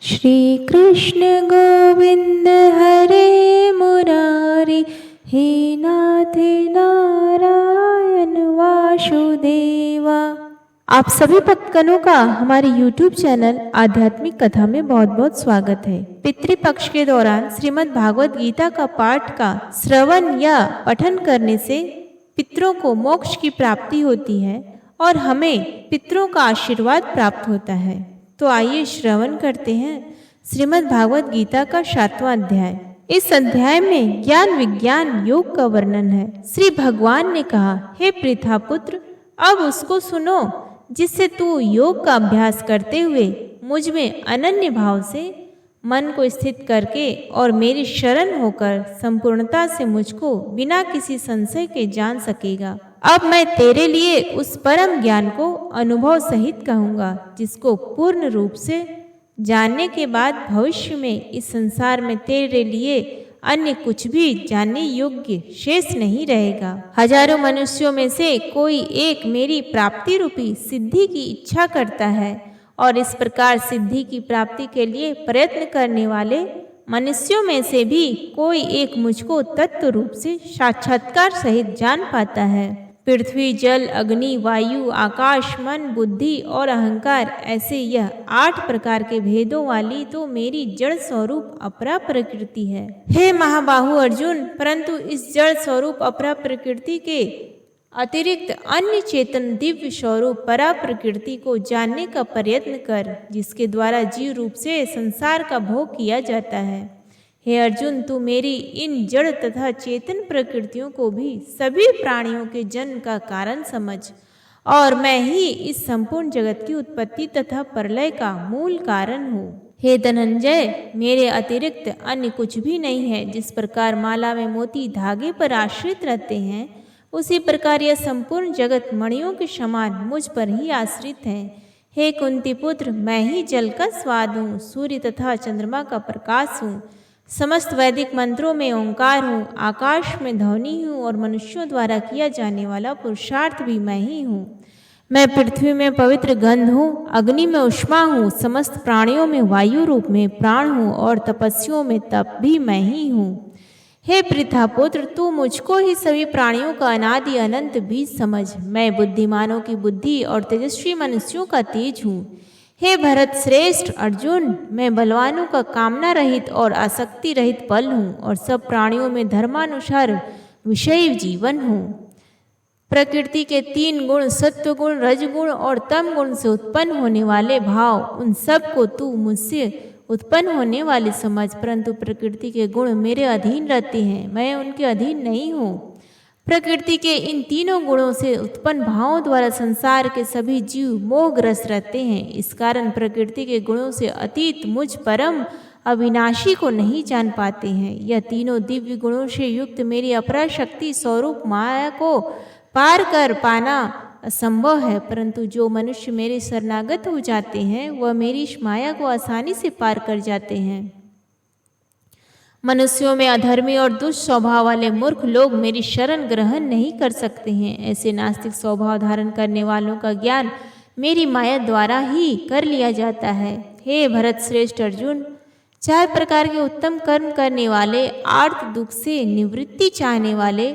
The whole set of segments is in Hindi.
श्री कृष्ण गोविंद हरे मुरारी, हे नाथ नारायण वासुदेवा। आप सभी भक्तगणों का हमारे YouTube चैनल आध्यात्मिक कथा में बहुत बहुत स्वागत है। पितृपक्ष के दौरान श्रीमद् भागवत गीता का पाठ का श्रवण या पठन करने से पितरों को मोक्ष की प्राप्ति होती है और हमें पितरों का आशीर्वाद प्राप्त होता है। तो आइए श्रवण करते हैं श्रीमद् भागवत गीता का 7वां अध्याय। इस अध्याय में ज्ञान विज्ञान योग का वर्णन है। श्री भगवान ने कहा, हे पृथा पुत्र, अब उसको सुनो जिससे तू योग का अभ्यास करते हुए मुझ में अनन्य भाव से मन को स्थित करके और मेरी शरण होकर संपूर्णता से मुझको बिना किसी संशय के जान सकेगा। अब मैं तेरे लिए उस परम ज्ञान को अनुभव सहित कहूँगा जिसको पूर्ण रूप से जानने के बाद भविष्य में इस संसार में तेरे लिए अन्य कुछ भी जानने योग्य शेष नहीं रहेगा। हजारों मनुष्यों में से कोई एक मेरी प्राप्ति रूपी सिद्धि की इच्छा करता है और इस प्रकार सिद्धि की प्राप्ति के लिए प्रयत्न करने वाले मनुष्यों में से भी कोई एक मुझको तत्व रूप से साक्षात्कार सहित जान पाता है। पृथ्वी, जल, अग्नि, वायु, आकाश, मन, बुद्धि और अहंकार, ऐसे यह 8 प्रकार के भेदों वाली तो मेरी जड़ स्वरूप अपरा प्रकृति है। हे महाबाहु अर्जुन, परंतु इस जड़ स्वरूप अपरा प्रकृति के अतिरिक्त अन्य चेतन दिव्य स्वरूप परा प्रकृति को जानने का प्रयत्न कर, जिसके द्वारा जीव रूप से संसार का भोग किया जाता है। हे अर्जुन, तू मेरी इन जड़ तथा चेतन प्रकृतियों को भी सभी प्राणियों के जन्म का कारण समझ, और मैं ही इस संपूर्ण जगत की उत्पत्ति तथा प्रलय का मूल कारण हूँ। हे धनंजय, मेरे अतिरिक्त अन्य कुछ भी नहीं है। जिस प्रकार माला में मोती धागे पर आश्रित रहते हैं, उसी प्रकार यह संपूर्ण जगत मणियों के समान मुझ पर ही आश्रित है। हे कुंती पुत्र, मैं ही जल का स्वाद हूँ, सूर्य तथा चंद्रमा का प्रकाश हूँ, समस्त वैदिक मंत्रों में ओंकार हूँ, आकाश में ध्वनि हूँ और मनुष्यों द्वारा किया जाने वाला पुरुषार्थ भी मैं ही हूँ। मैं पृथ्वी में पवित्र गंध हूँ, अग्नि में उष्मा हूँ, समस्त प्राणियों में वायु रूप में प्राण हूँ और तपस्वियों में तप भी मैं ही हूँ। हे पृथा पुत्र, तू मुझको ही सभी प्राणियों का अनादि अनंत बीज समझ। मैं बुद्धिमानों की बुद्धि और तेजस्वी मनुष्यों का तेज हूँ। हे भरत श्रेष्ठ अर्जुन, मैं बलवानों का कामना रहित और आसक्ति रहित बल हूँ और सब प्राणियों में धर्मानुसार विषय जीवन हूँ। प्रकृति के 3 गुण, सत्व गुण, रजगुण और तम गुण से उत्पन्न होने वाले भाव, उन सब को तू मुझसे उत्पन्न होने वाले समझ, परंतु प्रकृति के गुण मेरे अधीन रहते हैं, मैं उनके अधीन नहीं हूँ। प्रकृति के इन 3 गुणों से उत्पन्न भावों द्वारा संसार के सभी जीव मोहग्रस्त रहते हैं। इस कारण प्रकृति के गुणों से अतीत मुझ परम अविनाशी को नहीं जान पाते हैं। यह तीनों दिव्य गुणों से युक्त मेरी अपरा शक्ति स्वरूप माया को पार कर पाना असंभव है, परंतु जो मनुष्य मेरे शरणागत हो जाते हैं वह मेरी इस माया को आसानी से पार कर जाते हैं। मनुष्यों में अधर्मी और दुष्ट स्वभाव वाले मूर्ख लोग मेरी शरण ग्रहण नहीं कर सकते हैं। ऐसे नास्तिक स्वभाव धारण करने वालों का ज्ञान मेरी माया द्वारा ही कर लिया जाता है। हे भरत श्रेष्ठ अर्जुन, 4 प्रकार के उत्तम कर्म करने वाले, आर्त दुख से निवृत्ति चाहने वाले,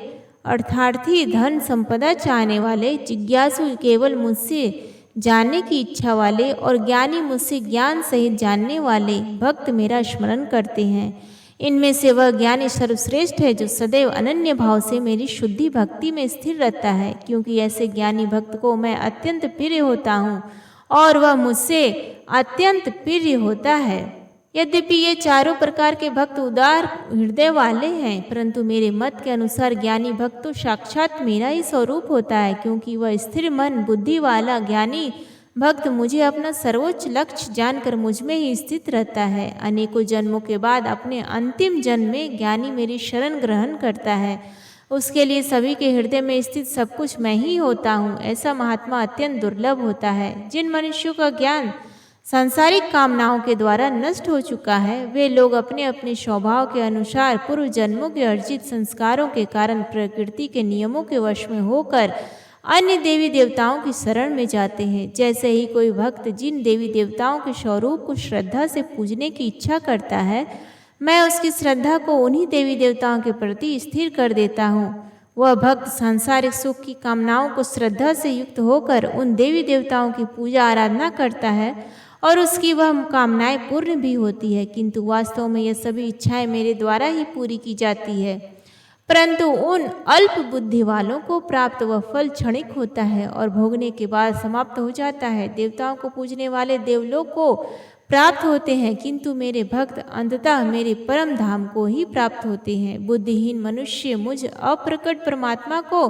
अर्थार्थी धन संपदा चाहने वाले, जिज्ञासु केवल मुझसे जानने की इच्छा वाले और ज्ञानी मुझसे ज्ञान सहित जानने वाले भक्त मेरा स्मरण करते हैं। इनमें से वह ज्ञानी सर्वश्रेष्ठ है जो सदैव अनन्य भाव से मेरी शुद्धि भक्ति में स्थिर रहता है, क्योंकि ऐसे ज्ञानी भक्त को मैं अत्यंत प्रिय होता हूँ और वह मुझसे अत्यंत प्रिय होता है। यद्यपि ये 4 प्रकार के भक्त उदार हृदय वाले हैं, परंतु मेरे मत के अनुसार ज्ञानी भक्त तो साक्षात मेरा ही स्वरूप होता है, क्योंकि वह स्थिर मन बुद्धि वाला ज्ञानी भक्त मुझे अपना सर्वोच्च लक्ष्य जानकर मुझ में ही स्थित रहता है। अनेकों जन्मों के बाद अपने अंतिम जन्म में ज्ञानी मेरी शरण ग्रहण करता है। उसके लिए सभी के हृदय में स्थित सब कुछ मैं ही होता हूँ। ऐसा महात्मा अत्यंत दुर्लभ होता है। जिन मनुष्यों का ज्ञान सांसारिक कामनाओं के द्वारा नष्ट हो चुका है, वे लोग अपने अपने स्वभाव के अनुसार पूर्व जन्मों के अर्जित संस्कारों के कारण प्रकृति के नियमों के वश में होकर अन्य देवी देवताओं की शरण में जाते हैं। जैसे ही कोई भक्त जिन देवी देवताओं के स्वरूप को श्रद्धा से पूजने की इच्छा करता है, मैं उसकी श्रद्धा को उन्हीं देवी देवताओं के प्रति स्थिर कर देता हूँ। वह भक्त सांसारिक सुख की कामनाओं को श्रद्धा से युक्त होकर उन देवी देवताओं की पूजा आराधना करता है और उसकी वह कामनाएं पूर्ण भी होती है, किंतु वास्तव में यह सभी इच्छाएं मेरे द्वारा ही पूरी की जाती है। परंतु उन अल्प बुद्धि वालों को प्राप्त वह फल क्षणिक होता है और भोगने के बाद समाप्त हो जाता है। देवताओं को पूजने वाले देवलोक को प्राप्त होते हैं, किंतु मेरे भक्त अंततः मेरे परम धाम को ही प्राप्त होते हैं। बुद्धिहीन मनुष्य मुझ अप्रकट परमात्मा को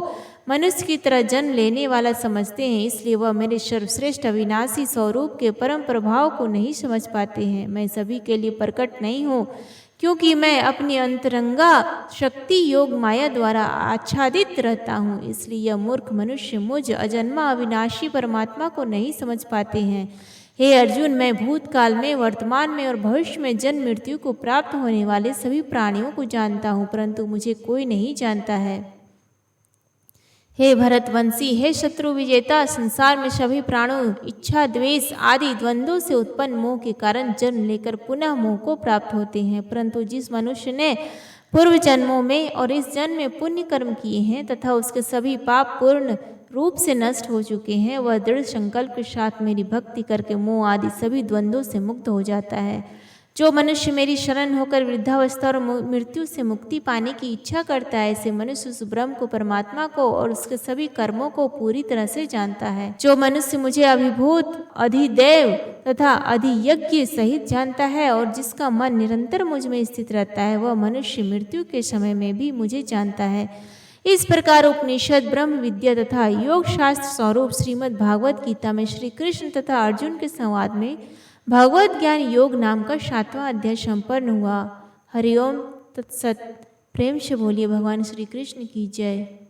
मनुष्य की तरह जन्म लेने वाला समझते हैं, इसलिए वह मेरे सर्वश्रेष्ठ अविनाशी स्वरूप के परम प्रभाव को नहीं समझ पाते हैं। मैं सभी के लिए प्रकट नहीं हूँ, क्योंकि मैं अपनी अंतरंगा शक्ति योग माया द्वारा आच्छादित रहता हूँ। इसलिए यह मूर्ख मनुष्य मुझ अजन्मा अविनाशी परमात्मा को नहीं समझ पाते हैं। हे अर्जुन, मैं भूतकाल में, वर्तमान में और भविष्य में जन्म मृत्यु को प्राप्त होने वाले सभी प्राणियों को जानता हूँ, परंतु मुझे कोई नहीं जानता है। हे भरतवंशी, हे शत्रु विजेता, संसार में सभी प्राणों इच्छा, द्वेष आदि द्वंद्वों से उत्पन्न मोह के कारण जन्म लेकर पुनः मोह को प्राप्त होते हैं। परंतु जिस मनुष्य ने पूर्व जन्मों में और इस जन्म में पुण्य कर्म किए हैं तथा उसके सभी पाप पूर्ण रूप से नष्ट हो चुके हैं, वह दृढ़ संकल्प के साथ मेरी भक्ति करके मोह आदि सभी द्वंद्वों से मुक्त हो जाता है। जो मनुष्य मेरी शरण होकर वृद्धावस्था और मृत्यु से मुक्ति पाने की इच्छा करता है, ऐसे मनुष्य उस ब्रह्म को, परमात्मा को और उसके सभी कर्मों को पूरी तरह से जानता है। जो मनुष्य मुझे अभिभूत, अधिदेव तथा अधियज्ञ सहित जानता है और जिसका मन निरंतर मुझ में स्थित रहता है, वह मनुष्य मृत्यु के समय में भी मुझे जानता है। इस प्रकार उपनिषद, ब्रह्म विद्या तथा योग शास्त्र स्वरूप श्रीमद् भागवत गीता में श्री कृष्ण तथा अर्जुन के संवाद में भगवत ज्ञान योग नाम का 7वां अध्याय संपन्न हुआ। हरिओम तत्सत। प्रेम से बोलिए भगवान श्री कृष्ण की जय।